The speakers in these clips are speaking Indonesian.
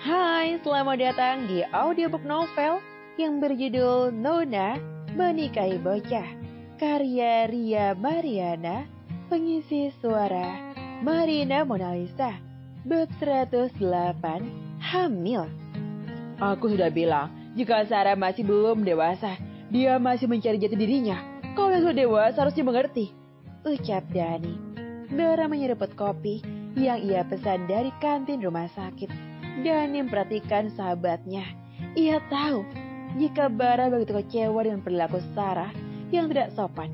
Hai, selamat datang di audiobook novel yang berjudul Nona Menikahi Bocah, karya Ria Mariana, pengisi suara Marina Monalisa, bab 108, Hamil. Aku sudah bilang, jika Sarah masih belum dewasa, dia masih mencari jati dirinya. Kau yang sudah dewasa harusnya mengerti, ucap Dani. Bara menyeruput kopi yang ia pesan dari kantin rumah sakit. Dani memperhatikan sahabatnya. Ia tahu jika Bara begitu kecewa dengan perilaku Sarah yang tidak sopan.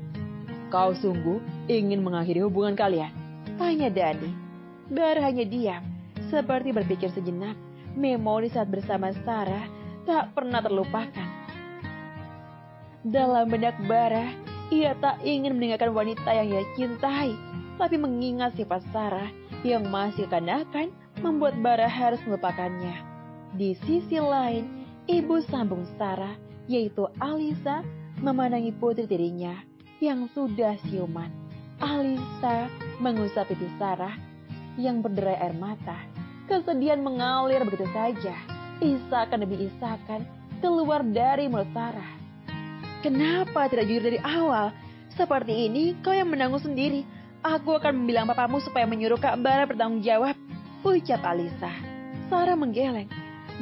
Kau sungguh ingin mengakhiri hubungan kalian? Tanya Dani. Bara hanya diam, seperti berpikir sejenak. Memori saat bersama Sarah tak pernah terlupakan. Dalam benak Bara, ia tak ingin meninggalkan wanita yang ia cintai, tapi mengingat sifat Sarah yang masih kekanak-kanak membuat Bara harus melupakannya. Di sisi lain, ibu sambung Sarah, yaitu Alisa, memandangi putri tirinya yang sudah siuman. Alisa mengusap pipi Sarah yang berderai air mata. Kesedihan mengalir begitu saja. Isakan demi isakan keluar dari mulut Sarah. Kenapa tidak jujur dari awal? Seperti ini kau yang menanggung sendiri. Aku akan membilang papamu supaya menyuruh Kak Bara bertanggung jawab, ucap Alisa. Sarah menggeleng.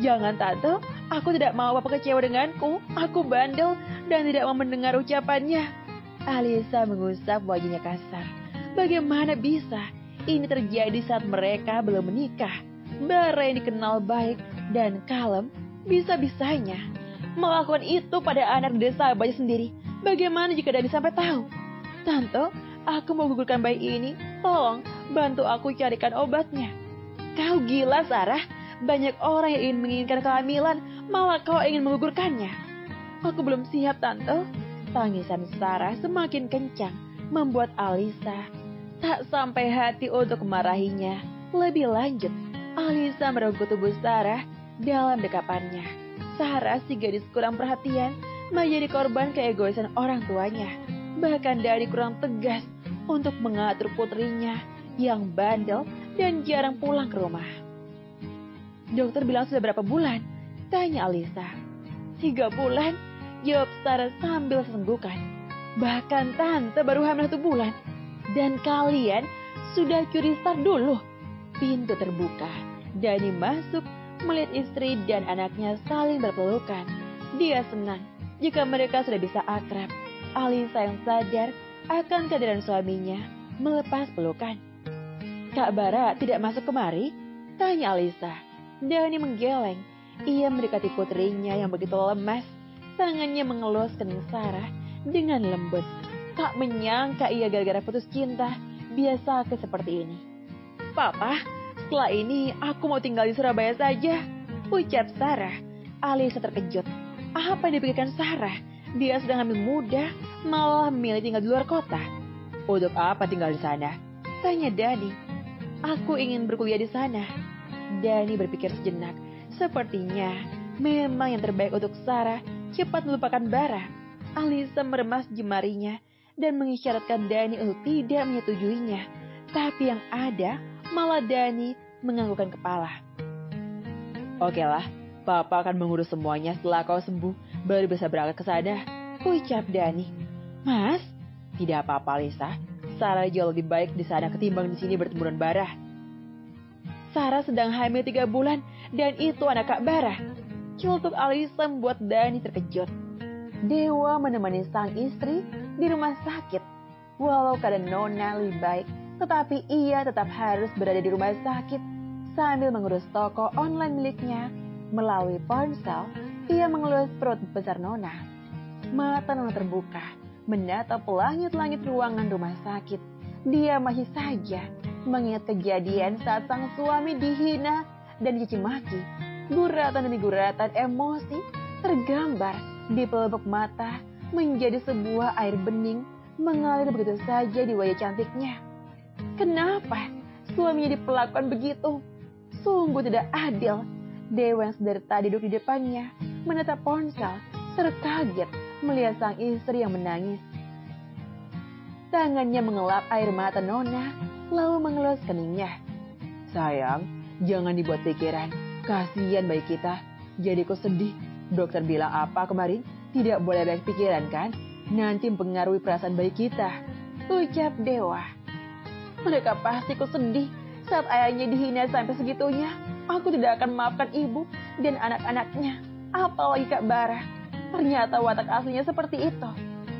Jangan tante, aku tidak mau papa kecewa denganku. Aku bandel dan tidak mau mendengar ucapannya. Alisa mengusap wajahnya kasar. Bagaimana bisa ini terjadi saat mereka belum menikah? Bara yang dikenal baik dan kalem bisa-bisanya melakukan itu pada anak desa bayi sendiri. Bagaimana jika Dani sampai tahu? Tante, aku mau gugurkan bayi ini. Tolong bantu aku carikan obatnya. Kau gila, Sarah. Banyak orang yang ingin menginginkan kehamilan, malah kau ingin menggugurkannya. Aku belum siap, Tante. Tangisan Sarah semakin kencang, membuat Alisa tak sampai hati untuk memarahinya. Lebih lanjut, Alisa merenggut tubuh Sarah dalam dekapannya. Sarah, si gadis kurang perhatian, menjadi korban keegoisan orang tuanya. Bahkan Dani kurang tegas untuk mengatur putrinya yang bandel dan jarang pulang ke rumah. Dokter bilang sudah berapa bulan? Tanya Alisa. 3 bulan, jawab Sarah sambil senggukan. Bahkan tante baru hamil 1 bulan. Dan kalian sudah curi start dulu. Pintu terbuka. Dani masuk melihat istri dan anaknya saling berpelukan. Dia senang jika mereka sudah bisa akrab. Alisa yang sadar akan kehadiran suaminya melepas pelukan. Kak Bara tidak masuk kemari? Tanya Alisa. Dani menggeleng. Ia mendekati putrinya yang begitu lemas. Tangannya mengelus kening Sarah dengan lembut. Tak menyangka ia gara-gara putus cinta biasa seperti ini. Papa, setelah ini aku mau tinggal di Surabaya saja, ucap Sarah. Alisa terkejut. Apa yang dipikirkan Sarah? Dia sedang hamil muda, malah memilih tinggal di luar kota. Untuk apa tinggal di sana? Tanya Dani. Aku ingin berkuliah di sana. Dani berpikir sejenak. Sepertinya memang yang terbaik untuk Sarah cepat melupakan Bara. Alisa meremas jemarinya dan mengisyaratkan Dani untuk tidak menyetujuinya. Tapi yang ada malah Dani menganggukkan kepala. Okelah, Papa akan mengurus semuanya setelah kau sembuh, baru bisa berangkat ke sana, ucap Dani. Mas, tidak apa-apa Lisa. Sarah jauh lebih baik di sana ketimbang di sini bertemu dengan Bara. Sarah sedang hamil 3 bulan dan itu anak Kak Bara. Celutuk Alisa membuat Dani terkejut. Dewa menemani sang istri di rumah sakit. Walau keadaan Nona lebih baik, tetapi ia tetap harus berada di rumah sakit sambil mengurus toko online miliknya. Melalui ponsel, ia mengelus perut besar Nona. Mata Nona terbuka, menatap langit-langit ruangan rumah sakit. Dia masih saja mengingat kejadian saat sang suami dihina dan dicaci maki. Guratan demi guratan emosi tergambar di pelupuk mata menjadi sebuah air bening mengalir begitu saja di wajah cantiknya. Kenapa suaminya diperlakukan begitu? Sungguh tidak adil. Dewa yang sederhana duduk di depannya, menatap ponsel, terkaget melihat sang istri yang menangis. Tangannya mengelap air mata Nona, lalu mengelus keningnya. Sayang, jangan dibuat pikiran. Kasihan bayi kita. Jadi kok sedih. Dokter bilang apa kemarin? Tidak boleh banyak pikiran kan? Nanti mempengaruhi perasaan bayi kita. Ucap Dewa. Mereka pasti kok sedih saat ayahnya dihina sampai segitunya. Aku tidak akan memaafkan ibu dan anak-anaknya. Apalagi Kak Bara. Ternyata watak aslinya seperti itu.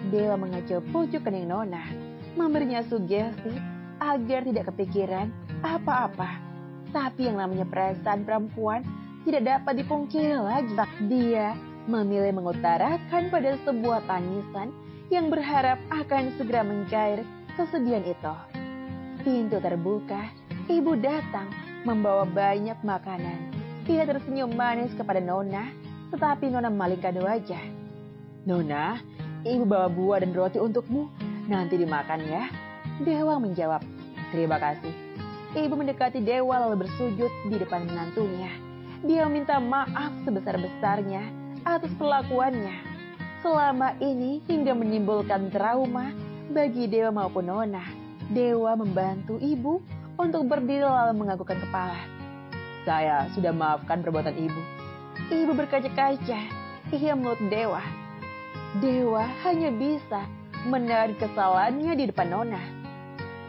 Dewa mengacau pucuk kening Nona, memberinya sugesti agar tidak kepikiran apa-apa. Tapi yang namanya perasaan perempuan tidak dapat dipungkiri lagi. Dia memilih mengutarakan pada sebuah tangisan yang berharap akan segera mencair kesedihan itu. Pintu terbuka, ibu datang membawa banyak makanan. Ia tersenyum manis kepada Nona, tetapi Nona memalingkan wajah. Nona, ibu bawa buah dan roti untukmu. Nanti dimakan ya. Dewa menjawab, terima kasih. Ibu mendekati Dewa lalu bersujud di depan menantunya. Dia meminta maaf sebesar-besarnya atas perlakuannya selama ini hingga menimbulkan trauma bagi Dewa maupun Nona. Dewa membantu ibu untuk berdiri lalu menganggukkan kepala. Saya sudah maafkan perbuatan ibu. Ibu berkaca-kaca. Ia meluk Dewa. Dewa hanya bisa menarik kesalahannya di depan Nona.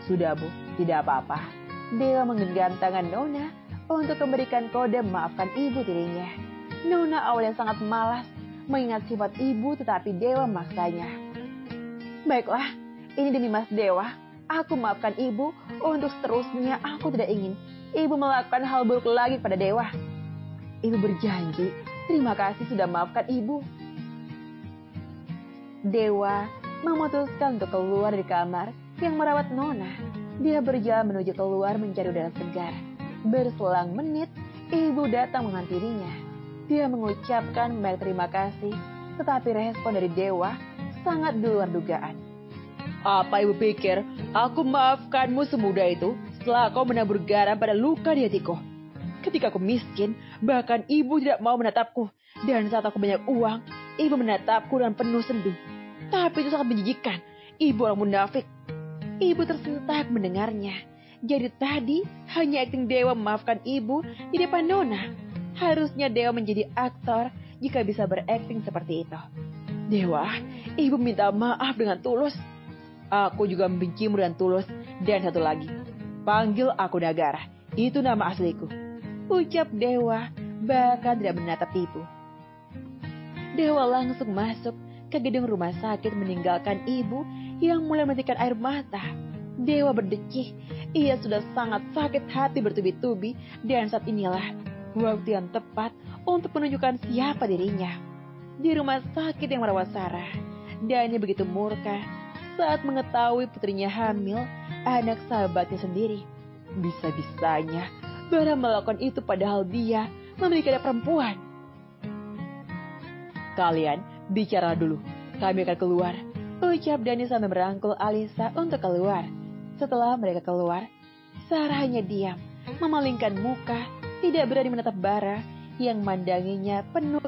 Sudah bu, tidak apa-apa. Dewa menggenggam tangan Nona untuk memberikan kode memaafkan ibu tirinya. Nona awalnya sangat malas mengingat sifat ibu, tetapi Dewa memaksanya. Baiklah, ini demi Mas Dewa. Aku maafkan ibu. Untuk seterusnya aku tidak ingin ibu melakukan hal buruk lagi pada Dewa. Ibu berjanji. Terima kasih sudah maafkan ibu. Dewa memutuskan untuk keluar dari kamar yang merawat Nona. Dia berjalan menuju keluar mencari udara segar. Berselang menit, ibu datang menghampirinya. Dia mengucapkan banyak terima kasih, tetapi respon dari Dewa sangat di luar dugaan. Apa ibu pikir, aku maafkanmu semudah itu setelah kau menabur garam pada luka di hatiku? Ketika aku miskin, bahkan ibu tidak mau menatapku. Dan saat aku banyak uang, ibu menatapku dengan penuh sendu. Tapi itu sangat menjijikan. Ibu orang munafik. Ibu tersentak mendengarnya. Jadi tadi hanya akting Dewa memaafkan ibu di depan Nona. Harusnya Dewa menjadi aktor jika bisa berakting seperti itu. Dewa, ibu minta maaf dengan tulus. Aku juga membencimu dengan tulus. Dan satu lagi, panggil aku Nagara. Itu nama asliku. Ucap Dewa bahkan tidak menatap ibu. Dewa langsung masuk ke gedung rumah sakit meninggalkan ibu yang mulai menitikkan air mata. Dewa berdecih. Ia sudah sangat sakit hati bertubi-tubi dan saat inilah waktu yang tepat untuk menunjukkan siapa dirinya. Di rumah sakit yang merawat Sarah, Dani begitu murka saat mengetahui putrinya hamil anak sahabatnya sendiri. Bisa-bisanya Bara melakukan itu padahal dia memiliki anak perempuan. Kalian bicara dulu, kami akan keluar. Ucap Dani sambil merangkul Alisa untuk keluar. Setelah mereka keluar, Sarah hanya diam, memalingkan muka, tidak berani menatap Bara yang mandanginya penuh.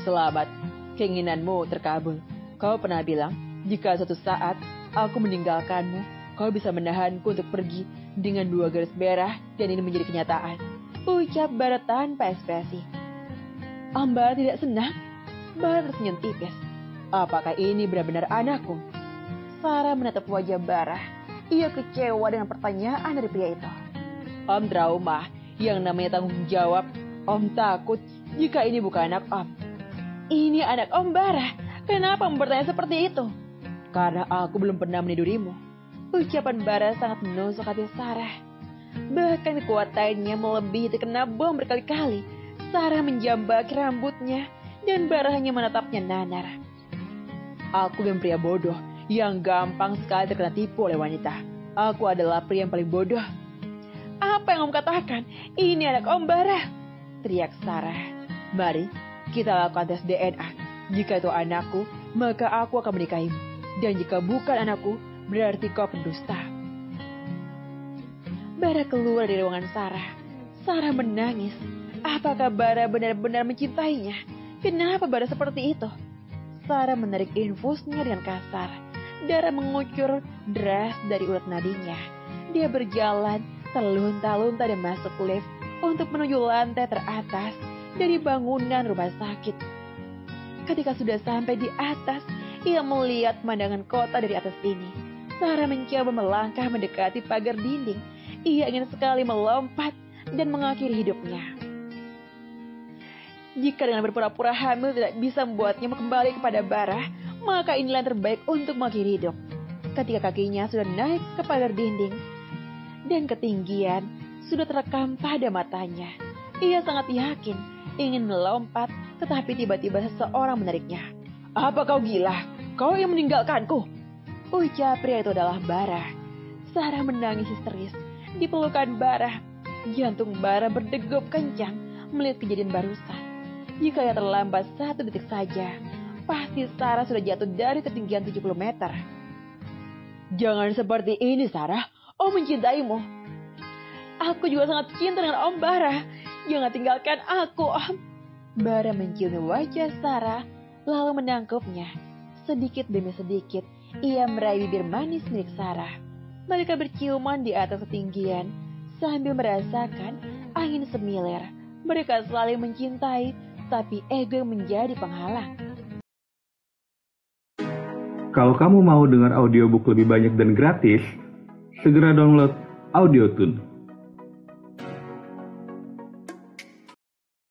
Selamat, keinginanmu terkabul. Kau pernah bilang, jika suatu saat aku meninggalkanmu, kau bisa menahanku untuk pergi dengan 2 garis merah dan ini menjadi kenyataan. Ucap Bara tanpa ekspresi. Bara tidak senang? Bara tersenyum tipis. Apakah ini benar-benar anakku? Sarah menatap wajah Bara. Ia kecewa dengan pertanyaan dari pria itu. Om trauma, yang namanya tanggung jawab. Om takut jika ini bukan anak Om. Ini anak Om Bara. Kenapa Om bertanya seperti itu? Karena aku belum pernah menidurimu. Ucapan Bara sangat menusuk hati Sarah. Bahkan kekuatannya melebihi terkena bom berkali-kali. Sarah menjambaki rambutnya dan Bara hanya menatapnya nanar. Aku bukan pria bodoh yang gampang sekali terkena tipu oleh wanita. Aku adalah pria yang paling bodoh. Apa yang Om katakan? Ini anak Om Bara, teriak Sarah. Mari kita lakukan tes DNA. Jika itu anakku, maka aku akan menikahimu. Dan jika bukan anakku, berarti kau pendusta. Bara keluar dari ruangan Sarah. Sarah menangis. Apakah Bara benar-benar mencintainya? Kenapa Bara seperti itu? Sarah menarik infusnya dengan kasar. Darah mengucur deras dari urat nadinya. Dia berjalan terlunta-lunta dan masuk lift untuk menuju lantai teratas dari bangunan rumah sakit. Ketika sudah sampai di atas, ia melihat pemandangan kota dari atas ini. Sarah mencoba melangkah mendekati pagar dinding. Ia ingin sekali melompat dan mengakhiri hidupnya. Jika dengan berpura-pura hamil tidak bisa membuatnya kembali kepada Barah, maka inilah yang terbaik untuk mengakhiri hidup. Ketika kakinya sudah naik ke pagar dinding dan ketinggian sudah terekam pada matanya, ia sangat yakin ingin melompat, tetapi tiba-tiba seseorang menariknya. "Apa kau gila? Kau yang meninggalkanku?" Ucap pria itu adalah Barah. Sarah menangis histeris di pelukan Barah. Jantung Barah berdegup kencang melihat kejadian barusan. Jika ia terlambat 1 detik saja, pasti Sarah sudah jatuh dari ketinggian 70 meter. "Jangan seperti ini, Sarah. Om mencintaimu." "Aku juga sangat cinta dengan Om Barah. Jangan tinggalkan aku, Om." Barah menciumi wajah Sarah, lalu menangkupnya. Sedikit demi sedikit, ia meraih bibir manis milik Sarah. Mereka berciuman di atas ketinggian, sambil merasakan angin semilir. Mereka saling mencintai, tapi ego menjadi penghalang. Kalau kamu mau dengar audiobook lebih banyak dan gratis, segera download Audiotune.